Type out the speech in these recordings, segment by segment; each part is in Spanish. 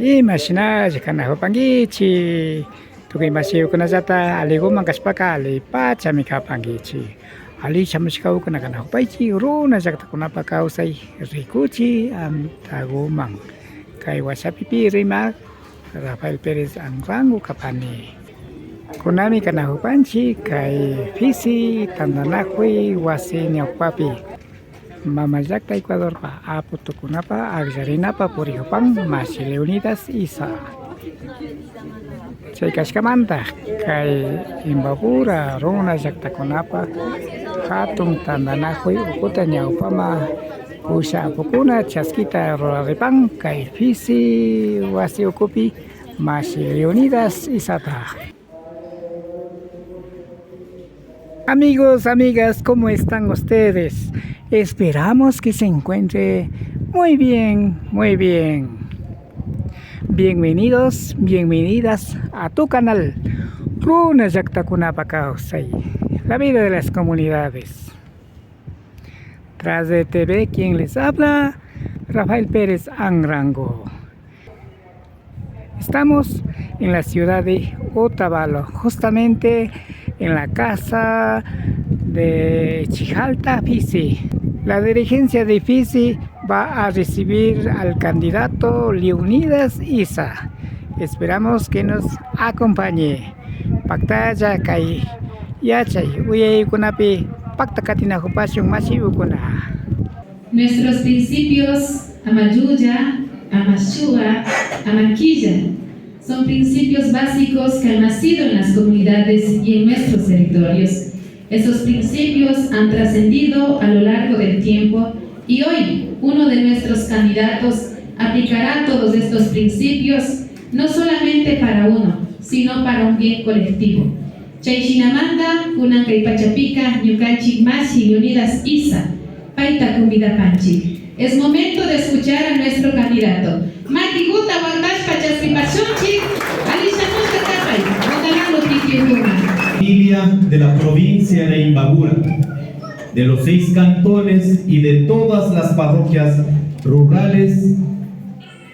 Imagina kana hupangichi tukai masih kuna jata aligo mangkaspaka ali pacha mikapangichi ali chamishka kuna kana hupaichi runa jakta kuna paka usai rikuchi tago mang kai wasapipi rima Rafael Perez Angrango kapani kunami kana hupanchi kai visi tandanakui wasi nyaupapi Mama Jakta Ecuador pa aputu kunapa agjarina pa purihupang masih Leonidas Isa Chay kashkamanta kay Imbabura runa Jakta kunapa hatun tandanakuy ukuta ñawpama pusha apukuna chaskita ruraripang kay visi wasi ukupi masih Leonidas Isata. Amigos, amigas, ¿cómo están ustedes? Esperamos que se encuentre muy bien, muy bien. Bienvenidos, bienvenidas a tu canal Runa Jakta Kunapa Kausay, la vida de las comunidades. Tras de TV, quien les habla, Rafael Pérez Angrango. Estamos en la ciudad de Otavalo, justamente en la casa de Chijalta Fisi. La dirigencia de Fisi va a recibir al candidato Leonidas Isa. Esperamos que nos acompañe. Pactaya kai yachay uyay kunapi pacta katina hupasyong masi ukuna. Nuestros principios Amayuya, Amashuga, Amaquilla son principios básicos que han nacido en las comunidades y en nuestros territorios. Esos principios han trascendido a lo largo del tiempo y hoy uno de nuestros candidatos aplicará todos estos principios no solamente para uno, sino para un bien colectivo. Chayshinamanda, Kunankay Pachapica, Ñukanchik Masi, Leonidas Isa, Paita Kumbida Panchi. Es momento de escuchar a nuestro candidato. Makiguta Wandash Pachaspipachonchi, Alishamusta Tapay, Otalalo Titiukuma. Familia de la provincia de Imbabura, de los 6 cantones y de todas las parroquias rurales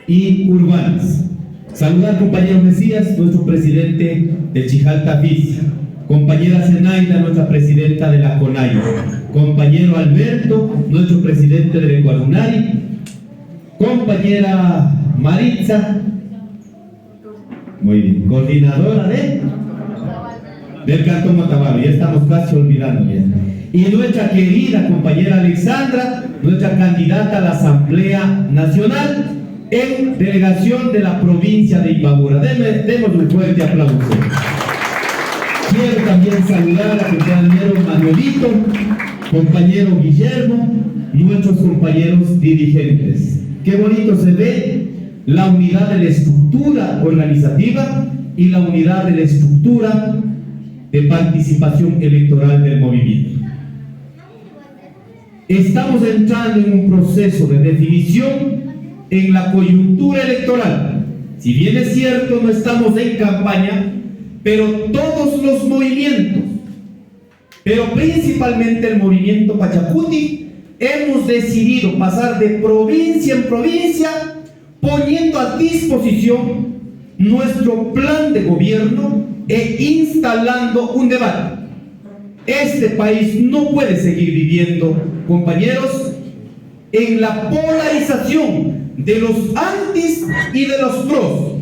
y urbanas. Saludar compañero Mesías, nuestro presidente de Chijalta Fisi, compañera Zenaida, nuestra presidenta de la CONAIO, compañero Alberto, nuestro presidente del Ecuadunari, compañera Maritza, muy bien, coordinadora del Cantón Otavalo, ya estamos casi olvidando ya. Y nuestra querida compañera Alexandra, nuestra candidata a la Asamblea Nacional en delegación de la provincia de Imbabura. Demos un fuerte aplauso. Quiero también saludar a compañero Manuelito, compañero Guillermo, nuestros compañeros dirigentes. Qué bonito se ve la unidad de la estructura organizativa y la unidad de la estructura de participación electoral del movimiento. Estamos entrando en un proceso de definición en la coyuntura electoral. Si bien es cierto, no estamos en campaña, pero todos los movimientos, pero principalmente el movimiento Pachacuti, hemos decidido pasar de provincia en provincia, poniendo a disposición nuestro plan de gobierno e instalando un debate. Este país no puede seguir viviendo, compañeros, en la polarización de los antis y de los pros.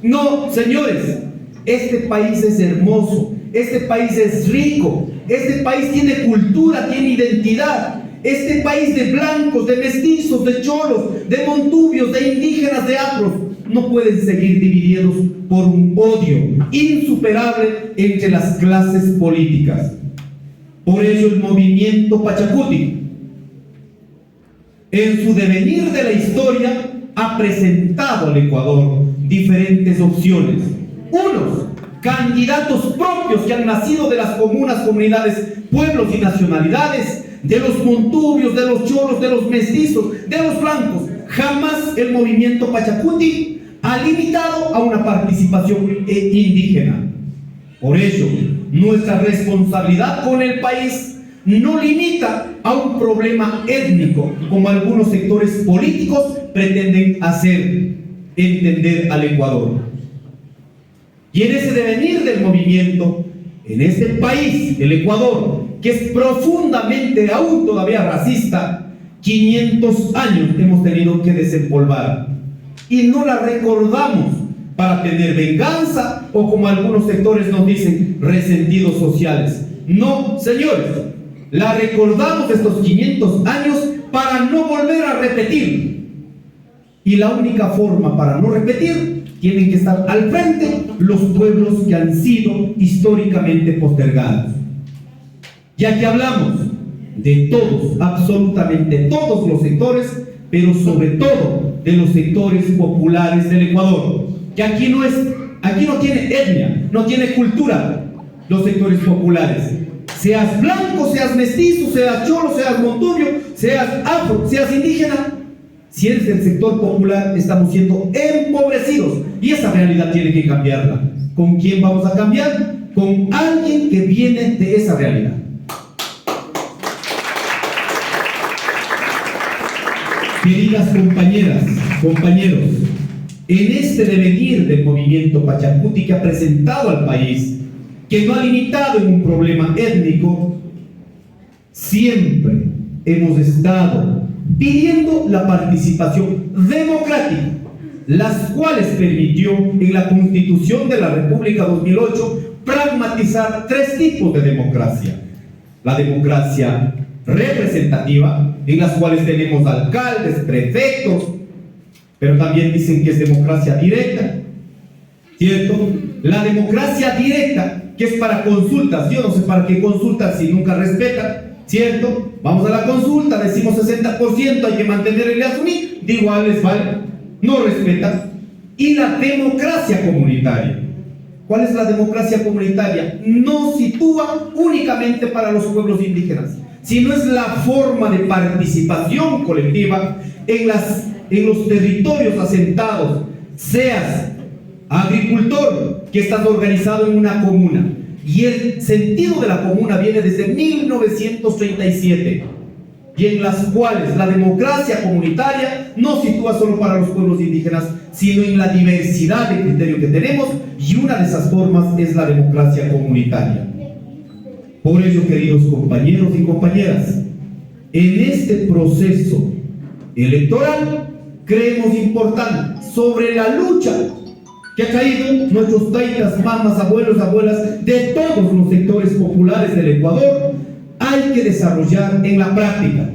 No, señores, este país es hermoso, este país es rico, este país tiene cultura, tiene identidad. Este país de blancos, de mestizos, de cholos, de montubios, de indígenas, de afros, no pueden seguir divididos por un odio insuperable entre las clases políticas. Por eso el movimiento Pachacuti, en su devenir de la historia, ha presentado al Ecuador diferentes opciones. Unos, candidatos propios que han nacido de las comunas, comunidades, pueblos y nacionalidades, de los montubios, de los cholos, de los mestizos, de los blancos. Jamás el movimiento Pachacuti ha limitado a una participación indígena. Por ello, nuestra responsabilidad con el país, no limita a un problema étnico, como algunos sectores políticos pretenden hacer entender al Ecuador. Y en ese devenir del movimiento, en este país, el Ecuador, que es profundamente aún todavía racista, 500 años hemos tenido que desempolvar. Y no la recordamos para tener venganza o, como algunos sectores nos dicen, resentidos sociales. No, señores, la recordamos estos 500 años para no volver a repetir. Y la única forma para no repetir, tienen que estar al frente los pueblos que han sido históricamente postergados. Ya que hablamos de todos, absolutamente todos los sectores, pero sobre todo de los sectores populares del Ecuador, que aquí no tiene etnia, no tiene cultura, los sectores populares. Seas blanco, seas mestizo, seas cholo, seas montuño, seas afro, seas indígena, si eres del sector popular, estamos siendo empobrecidos, y esa realidad tiene que cambiarla. ¿Con quién vamos a cambiar? Con alguien que viene de esa realidad. Queridas compañeras, compañeros, en este devenir del movimiento Pachacuti que ha presentado al país, que no ha limitado en un problema étnico, siempre hemos estado pidiendo la participación democrática, las cuales permitió en la Constitución de la República 2008 pragmatizar 3 tipos de democracia. La democracia representativa, en las cuales tenemos alcaldes, prefectos, pero también dicen que es democracia directa, ¿cierto? La democracia directa, que es para consultas. Yo no sé para qué consultas si nunca respetan, ¿cierto? Vamos a la consulta, decimos 60%, hay que mantener el asumir, de igual les vale, no respetan. Y la democracia comunitaria. ¿Cuál es la democracia comunitaria? No sitúa únicamente para los pueblos indígenas, sino es la forma de participación colectiva en los territorios asentados. Seas agricultor, que estás organizado en una comuna, y el sentido de la comuna viene desde 1937, y en las cuales la democracia comunitaria no sitúa solo para los pueblos indígenas, sino en la diversidad de criterios que tenemos, y una de esas formas es la democracia comunitaria. Por ello, queridos compañeros y compañeras, en este proceso electoral creemos importante sobre la lucha que ha caído nuestros taitas, mamas, abuelos, abuelas de todos los sectores populares del Ecuador, hay que desarrollar en la práctica.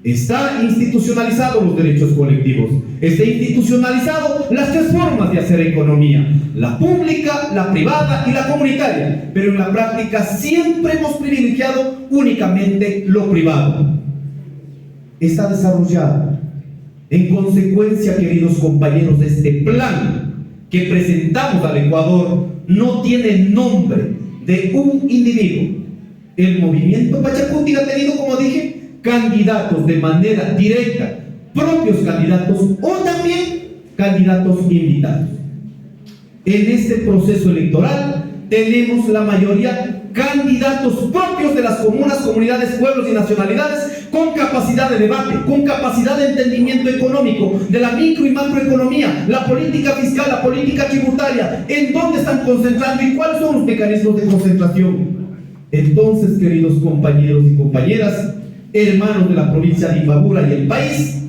Está institucionalizado los derechos colectivos, está institucionalizado las 3 formas de hacer economía: la pública, la privada y la comunitaria, pero en la práctica siempre hemos privilegiado únicamente lo privado. Está desarrollado. En consecuencia, queridos compañeros, este plan que presentamos al Ecuador no tiene nombre de un individuo. El movimiento Pachacuti ha tenido, como dije, candidatos de manera directa, propios candidatos o también candidatos invitados. En este proceso electoral tenemos la mayoría candidatos propios de las comunas, comunidades, pueblos y nacionalidades, con capacidad de debate, con capacidad de entendimiento económico, de la micro y macroeconomía, la política fiscal, la política tributaria, en dónde están concentrando y cuáles son los mecanismos de concentración. Entonces, queridos compañeros y compañeras, hermanos de la provincia de Imbabura y el país,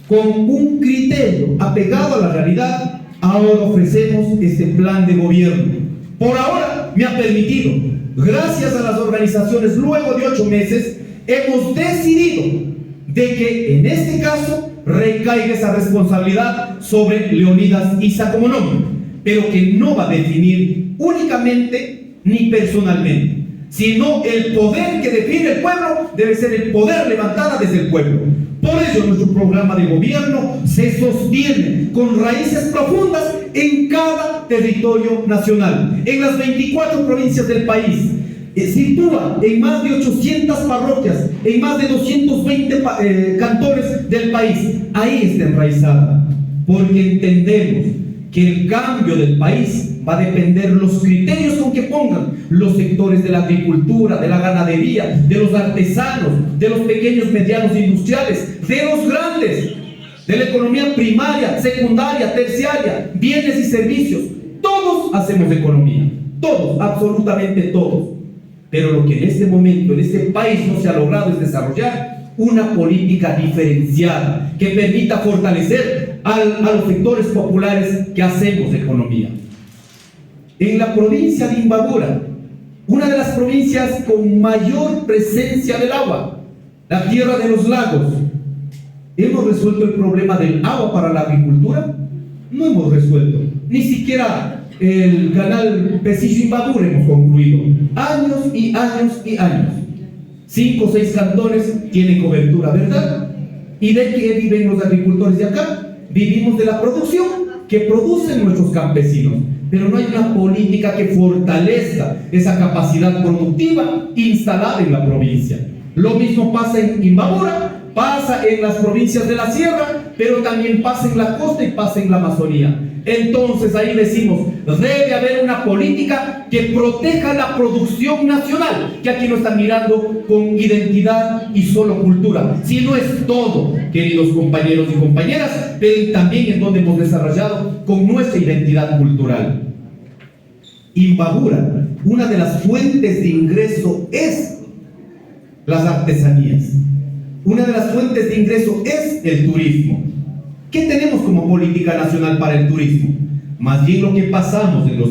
con un criterio apegado a la realidad, ahora ofrecemos este plan de gobierno. Por ahora me ha permitido, gracias a las organizaciones, luego de 8 meses, hemos decidido de que en este caso recaiga esa responsabilidad sobre Leonidas Issa como nombre, pero que no va a definir únicamente ni personalmente, sino el poder que define el pueblo debe ser el poder levantada desde el pueblo. Por ello nuestro programa de gobierno se sostiene con raíces profundas en cada territorio nacional, en las 24 provincias del país. Sitúa en más de 800 parroquias, en más de 220 cantones del país. Ahí está enraizada, porque entendemos que el cambio del país va a depender los criterios con que pongan los sectores de la agricultura, de la ganadería, de los artesanos, de los pequeños, medianos industriales, de los grandes, de la economía primaria, secundaria, terciaria, bienes y servicios. Todos hacemos economía, todos, absolutamente todos. Pero lo que en este momento, en este país no se ha logrado es desarrollar una política diferenciada que permita fortalecer a los sectores populares que hacemos economía. En la provincia de Imbabura, una de las provincias con mayor presencia del agua, la tierra de los lagos, ¿hemos resuelto el problema del agua para la agricultura? No hemos resuelto. Ni siquiera el canal Pesillo-Imbabura hemos concluido. Años y años y años. 5 o 6 cantones tienen cobertura, ¿verdad? ¿Y de qué viven los agricultores de acá? Vivimos de la producción que producen nuestros campesinos. Pero no hay una política que fortalezca esa capacidad productiva instalada en la provincia. Lo mismo pasa en Imbabura, pasa en las provincias de la sierra, pero también pasa en la costa y pasa en la Amazonía. Entonces ahí decimos, debe haber una política que proteja la producción nacional, que aquí no están mirando con identidad y solo cultura, sino es todo, queridos compañeros y compañeras, pero también en donde hemos desarrollado con nuestra identidad cultural. Imbabura, una de las fuentes de ingreso es las artesanías. Una de las fuentes de ingreso es el turismo. ¿Qué tenemos como política nacional para el turismo? Más bien lo que pasamos en los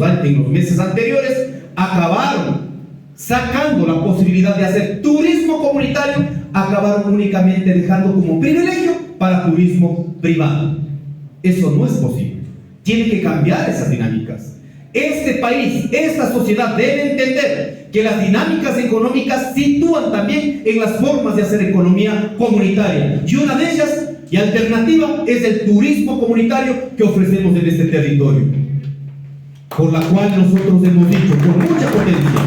meses anteriores, acabaron sacando la posibilidad de hacer turismo comunitario, acabaron únicamente dejando como privilegio para turismo privado. Eso no es posible. Tiene que cambiar esas dinámicas. Este país, esta sociedad debe entender que las dinámicas económicas sitúan también en las formas de hacer economía comunitaria. Y una de ellas y alternativa es el turismo comunitario que ofrecemos en este territorio, por la cual nosotros hemos dicho con mucha potencia: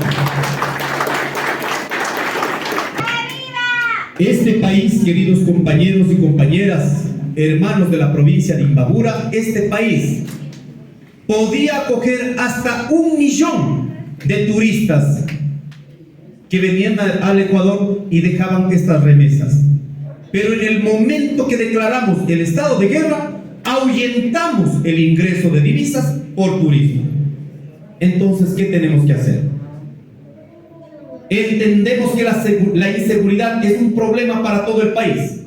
este país, queridos compañeros y compañeras, hermanos de la provincia de Imbabura, este país podía acoger hasta 1 millón de turistas que venían al Ecuador y dejaban estas remesas. Pero en el momento que declaramos el estado de guerra, ahuyentamos el ingreso de divisas por turismo. Entonces, ¿qué tenemos que hacer? Entendemos que la inseguridad es un problema para todo el país.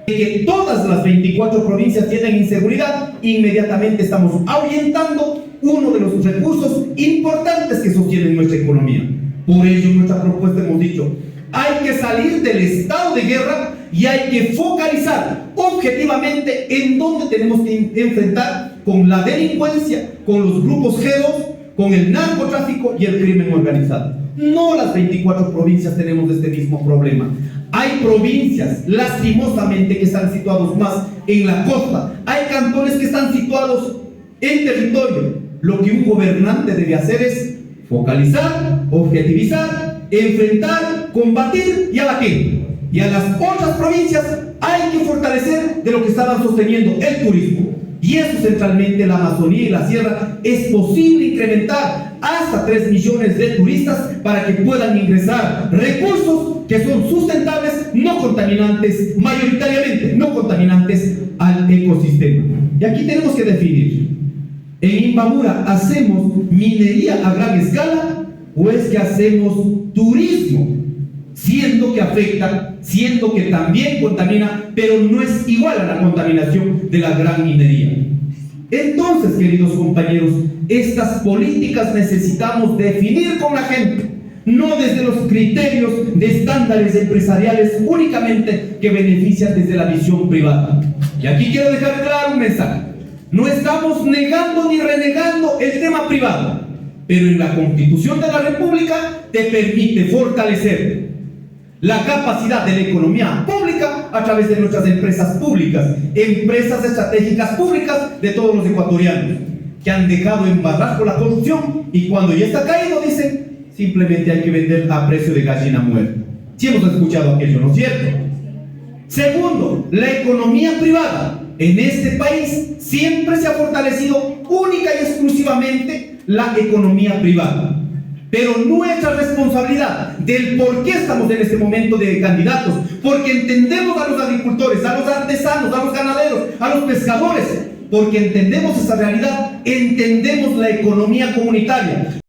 Que todas las 24 provincias tienen inseguridad, inmediatamente estamos ahuyentando uno de los recursos importantes que sostienen nuestra economía. Por ello, en nuestra propuesta hemos dicho: hay que salir del estado de guerra y hay que focalizar objetivamente en dónde tenemos que enfrentar con la delincuencia, con los grupos G2, con el narcotráfico y el crimen organizado. No las 24 provincias tenemos este mismo problema. Hay provincias, lastimosamente, que están situados más en la costa. Hay cantones que están situados en territorio. Lo que un gobernante debe hacer es focalizar, objetivizar, enfrentar, combatir y abatir. Y a las otras provincias hay que fortalecer de lo que estaban sosteniendo el turismo. Y eso centralmente la Amazonía y la sierra es posible incrementar hasta 3 millones de turistas para que puedan ingresar recursos que son sustentables, no contaminantes, mayoritariamente no contaminantes al ecosistema. Y aquí tenemos que definir: ¿en Imbabura hacemos minería a gran escala o es que hacemos turismo? Siendo que afecta, siendo que también contamina, pero no es igual a la contaminación de la gran minería. Entonces, queridos compañeros, estas políticas necesitamos definir con la gente, no desde los criterios de estándares empresariales únicamente que benefician desde la visión privada. Y aquí quiero dejar claro un mensaje: no estamos negando ni renegando el tema privado, pero en la Constitución de la República te permite fortalecer la capacidad de la economía pública a través de nuestras empresas públicas, empresas estratégicas públicas de todos los ecuatorianos, que han dejado embarrar por la corrupción y cuando ya está caído dicen: simplemente hay que vender a precio de gallina muerta. Si hemos escuchado aquello, ¿no es cierto? Segundo, la economía privada en este país siempre se ha fortalecido única y exclusivamente la economía privada. Pero nuestra responsabilidad del por qué estamos en este momento de candidatos, porque entendemos a los agricultores, a los artesanos, a los ganaderos, a los pescadores, porque entendemos esa realidad, entendemos la economía comunitaria.